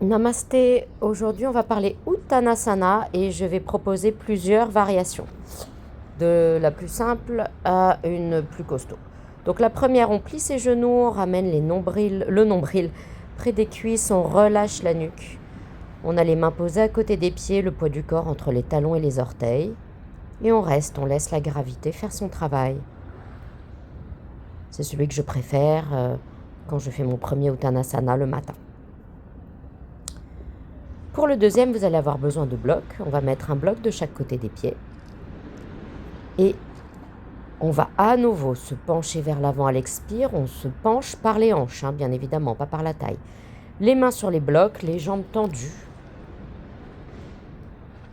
Namasté, aujourd'hui on va parler Uttanasana et je vais proposer plusieurs variations, de la plus simple à une plus costaud. Donc la première, on plie ses genoux, on ramène le nombril près des cuisses, on relâche la nuque. On a les mains posées à côté des pieds, le poids du corps entre les talons et les orteils. Et on reste, on laisse la gravité faire son travail. C'est celui que je préfère quand je fais mon premier Uttanasana le matin. Pour le deuxième, vous allez avoir besoin de blocs. On va mettre un bloc de chaque côté des pieds. Et on va à nouveau se pencher vers l'avant à l'expire. On se penche par les hanches, bien évidemment, pas par la taille. Les mains sur les blocs, les jambes tendues.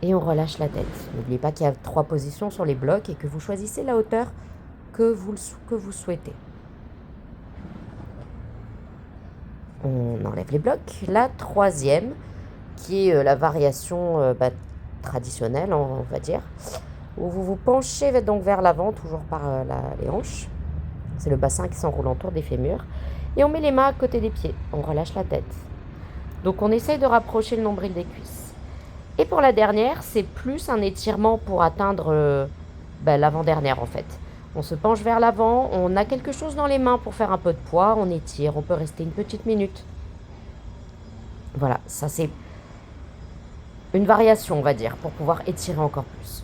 Et on relâche la tête. N'oubliez pas qu'il y a 3 positions sur les blocs et que vous choisissez la hauteur que vous souhaitez. On enlève les blocs. La troisième, qui est la variation traditionnelle, on va dire, où vous vous penchez donc vers l'avant, toujours par les hanches. C'est le bassin qui s'enroule autour des fémurs. Et on met les mains à côté des pieds. On relâche la tête. Donc on essaye de rapprocher le nombril des cuisses. Et pour la dernière, c'est plus un étirement pour atteindre l'avant-dernière en fait. On se penche vers l'avant, on a quelque chose dans les mains pour faire un peu de poids, on étire, on peut rester une petite minute. Voilà, ça c'est une variation, on va dire, pour pouvoir étirer encore plus.